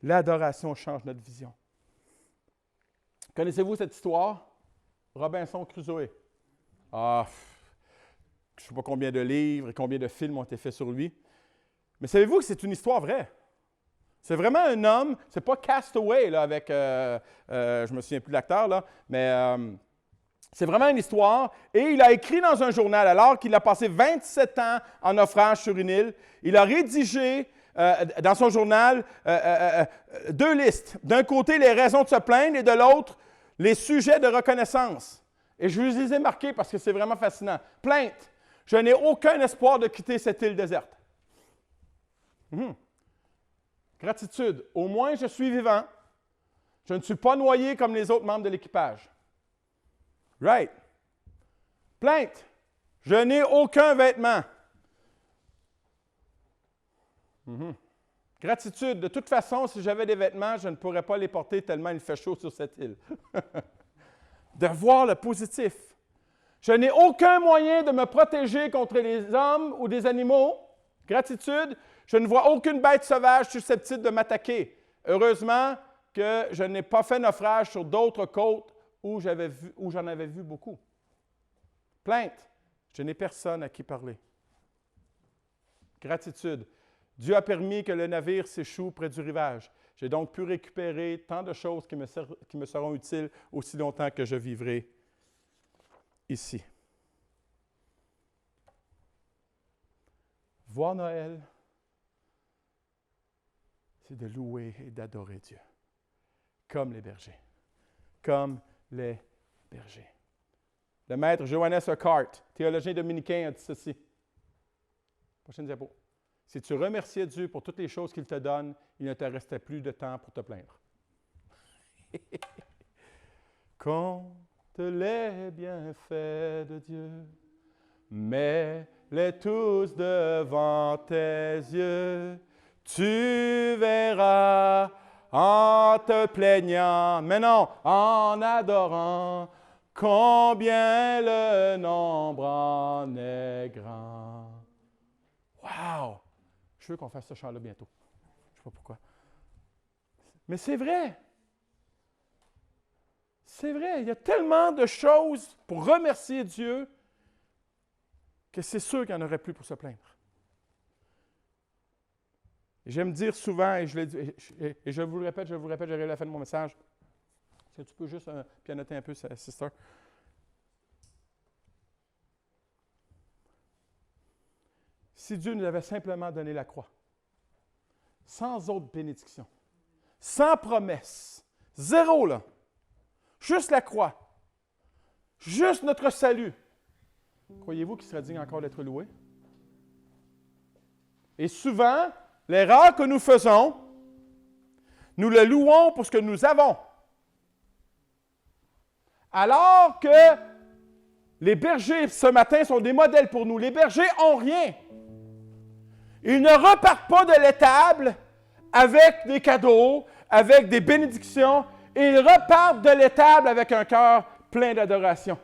L'adoration change notre vision. Connaissez-vous cette histoire? Robinson Crusoe. Ah, je ne sais pas combien de livres et combien de films ont été faits sur lui. Mais savez-vous que c'est une histoire vraie? C'est vraiment un homme, c'est pas Castaway là, avec, je ne me souviens plus de l'acteur, là, mais c'est vraiment une histoire. Et il a écrit dans un journal, alors qu'il a passé 27 ans en naufrage sur une île, il a rédigé dans son journal 2 listes. D'un côté, les raisons de se plaindre et de l'autre, les sujets de reconnaissance. Et je vous les ai marqués parce que c'est vraiment fascinant. Plainte. Je n'ai aucun espoir de quitter cette île déserte. Gratitude. Au moins, je suis vivant. Je ne suis pas noyé comme les autres membres de l'équipage. Right. Plainte. Je n'ai aucun vêtement. Gratitude. De toute façon, si j'avais des vêtements, je ne pourrais pas les porter tellement il fait chaud sur cette île. De voir le positif. Je n'ai aucun moyen de me protéger contre les hommes ou des animaux. Gratitude. Je ne vois aucune bête sauvage susceptible de m'attaquer. Heureusement que je n'ai pas fait naufrage sur d'autres côtes où j'en avais vu beaucoup. Plainte. Je n'ai personne à qui parler. Gratitude. Dieu a permis que le navire s'échoue près du rivage. J'ai donc pu récupérer tant de choses qui me seront utiles aussi longtemps que je vivrai ici. Voir Noël, c'est de louer et d'adorer Dieu, comme les bergers. Comme les bergers. Le maître Johannes Eckhart, théologien dominicain, a dit ceci. Prochaine diapo. Si tu remerciais Dieu pour toutes les choses qu'il te donne, il ne te restait plus de temps pour te plaindre. Compte les bienfaits de Dieu, mets-les tous devant tes yeux. Tu verras en te plaignant, mais non, en adorant, combien le nombre en est grand. Wow! Je veux qu'on fasse ce chant-là bientôt. Je ne sais pas pourquoi. Mais c'est vrai. C'est vrai. Il y a tellement de choses pour remercier Dieu que c'est sûr qu'il n'y en aurait plus pour se plaindre. Et j'aime dire souvent, et je vous le répète, j'arrive à la fin de mon message. Si tu peux juste pianoter un peu, sister. Si Dieu nous avait simplement donné la croix, sans autre bénédiction, sans promesse, zéro là, juste la croix, juste notre salut, croyez-vous qu'il serait digne encore d'être loué? Et souvent, l'erreur que nous faisons, nous le louons pour ce que nous avons. Alors que les bergers, ce matin, sont des modèles pour nous. Les bergers n'ont rien. Ils ne repartent pas de l'étable avec des cadeaux, avec des bénédictions. Ils repartent de l'étable avec un cœur plein d'adoration.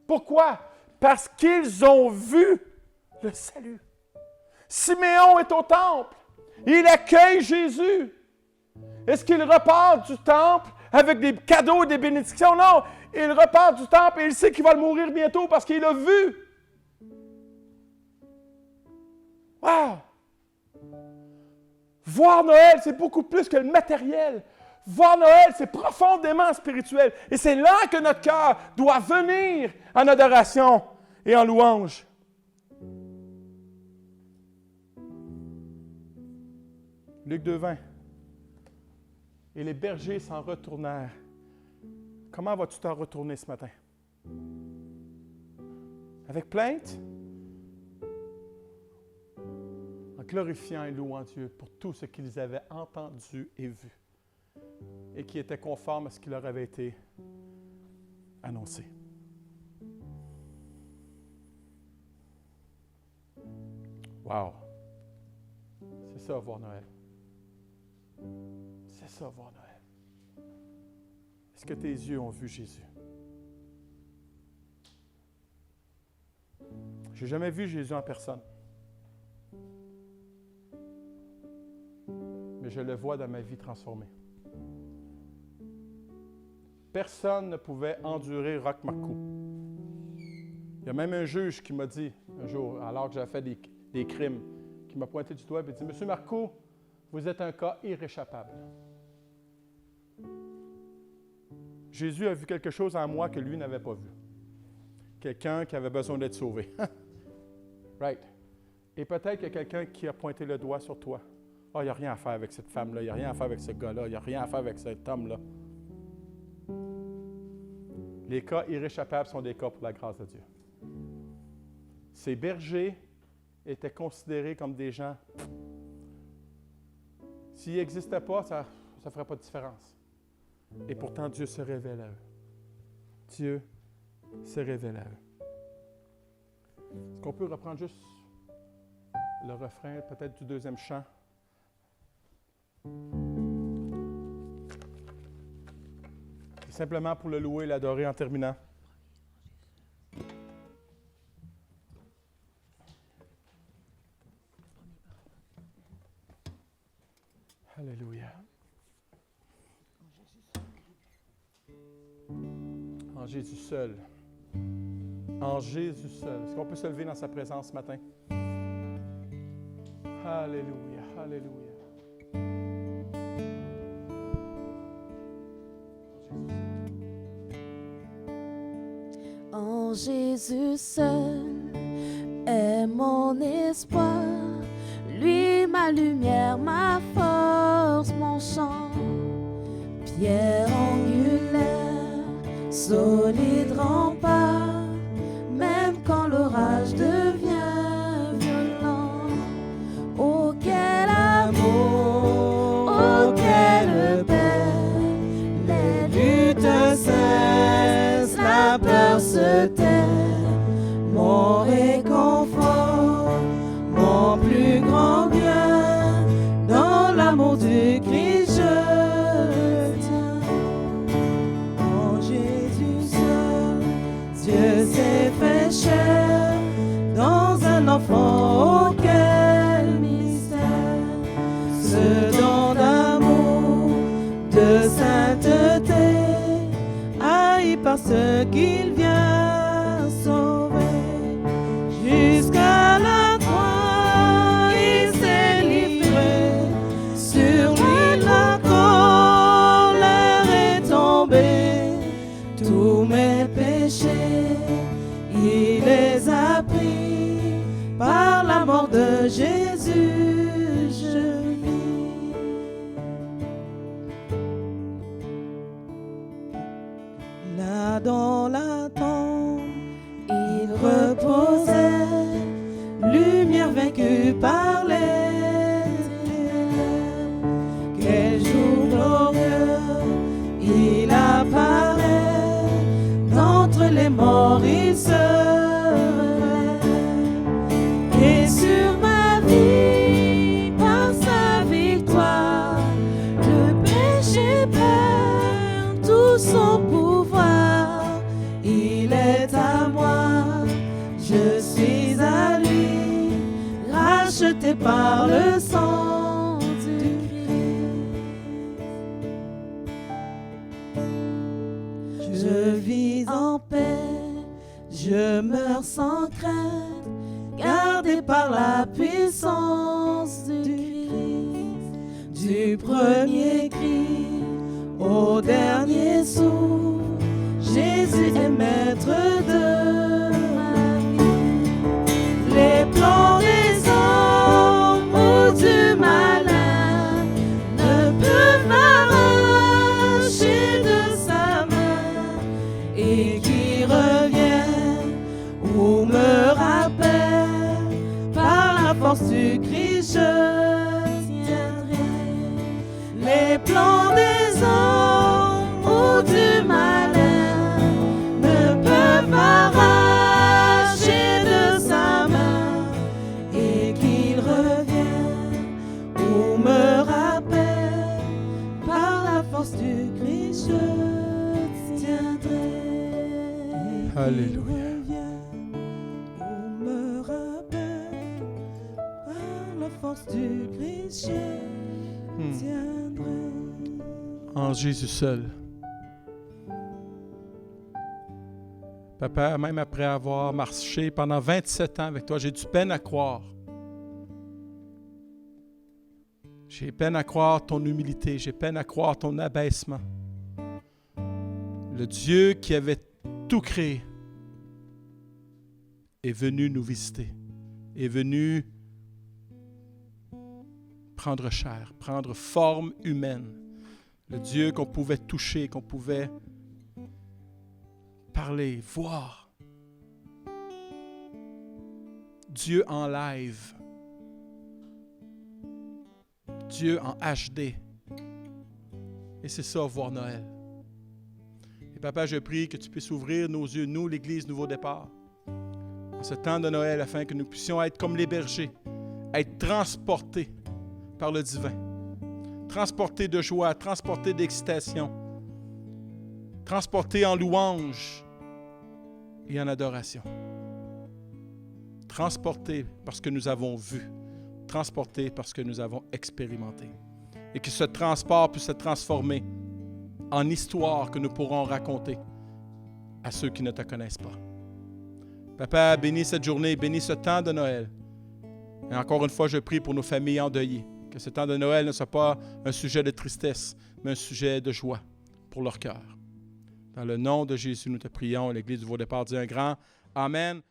Pourquoi? Parce qu'ils ont vu le salut. Siméon est au temple. Il accueille Jésus. Est-ce qu'il repart du temple avec des cadeaux et des bénédictions? Non, il repart du temple et il sait qu'il va mourir bientôt parce qu'il l'a vu. Wow! Voir Noël, c'est beaucoup plus que le matériel. Voir Noël, c'est profondément spirituel. Et c'est là que notre cœur doit venir en adoration et en louange. Luc 2,20. Et les bergers s'en retournèrent. Comment vas-tu t'en retourner ce matin? Avec plainte? En glorifiant et louant Dieu pour tout ce qu'ils avaient entendu et vu et qui était conforme à ce qui leur avait été annoncé. Wow! C'est ça, voir Noël. C'est ça, voir Noël. Est-ce que tes yeux ont vu Jésus? Je n'ai jamais vu Jésus en personne. Mais je le vois dans ma vie transformée. Personne ne pouvait endurer Roch Marcoux. Il y a même un juge qui m'a dit, un jour, alors que j'avais fait des crimes, qui m'a pointé du doigt et dit « Monsieur Marcoux, vous êtes un cas irréchappable. » Jésus a vu quelque chose en moi que lui n'avait pas vu. Quelqu'un qui avait besoin d'être sauvé. Right. Et peut-être qu'il y a quelqu'un qui a pointé le doigt sur toi. « Ah, il n'y a rien à faire avec cette femme-là, il n'y a rien à faire avec ce gars-là, il n'y a rien à faire avec cet homme-là. » Les cas irréchappables sont des cas pour la grâce de Dieu. Ces bergers étaient considérés comme des gens. S'ils n'existaient pas, ça ne ferait pas de différence. Et pourtant, Dieu se révèle à eux. Dieu se révèle à eux. Est-ce qu'on peut reprendre juste le refrain, peut-être du deuxième chant? C'est simplement pour le louer et l'adorer en terminant. Alléluia. En Jésus seul. En Jésus seul. Est-ce qu'on peut se lever dans sa présence ce matin? Alléluia, alléluia. En Jésus seul est mon espoir, lui ma lumière, ma force, mon chant. Pierre angulaire, solide rempart, même quand l'orage devient violent. Oh quel amour, oh quelle paix, les luttes cessent, la peur se tait. Mon réconfort, mon plus grand bien, dans l'amour du Christ je tiens. En Jésus seul, Dieu s'est fait chair, dans un enfant, oh quel mystère. Ce don d'amour, de sainteté, haï par ce qu'il vient sauver. Jusqu'à la croix, il s'est livré, sur lui la colère est tombée. Tous mes péchés, il les a pris, par la mort de Jésus, je vis. Là dans la tombe, il reposait, lumière vaincue par les ténèbres. Quel jour glorieux, il apparaît, d'entre les morts il se relève. Et sur ma vie, par sa victoire, le péché perd tout son pouvoir. Il est à moi, je suis à lui, racheté par le sang du Christ. Je vis en paix, je meurs sans crainte, gardé par la puissance du Christ. Du premier cri au dernier souffle, Jésus est maître de ma vie. Les plans des hommes ou du malin ne peuvent m'arracher de sa main, et qui revient ou me rappelle, par la force du Christ je tiendrai. Les plans des hommes ou du malin ne peuvent m'arracher de sa main, et qu'il revienne ou me rappelle, par la force du Christ je tiendrai. Alléluia. Ou me rappelle, par la force du Christ je tiendrai. En Jésus seul. Papa, même après avoir marché pendant 27 ans avec toi, j'ai du peine à croire. J'ai peine à croire ton humilité, j'ai peine à croire ton abaissement. Le Dieu qui avait tout créé est venu nous visiter, est venu prendre chair, prendre forme humaine. Le Dieu qu'on pouvait toucher, qu'on pouvait parler, voir. Dieu en live. Dieu en HD. Et c'est ça, voir Noël. Et papa, je prie que tu puisses ouvrir nos yeux, nous, l'Église Nouveau Départ, en ce temps de Noël, afin que nous puissions être comme les bergers, être transportés par le divin, transportés de joie, transportés d'excitation, transportés en louange et en adoration. Transportés parce que nous avons vu, transportés parce que nous avons expérimenté. Et que ce transport puisse se transformer en histoire que nous pourrons raconter à ceux qui ne te connaissent pas. Papa, bénis cette journée, bénis ce temps de Noël. Et encore une fois, je prie pour nos familles endeuillées, que ce temps de Noël ne soit pas un sujet de tristesse, mais un sujet de joie pour leur cœur. Dans le nom de Jésus, nous te prions. L'Église du Vaudéport dit un grand Amen.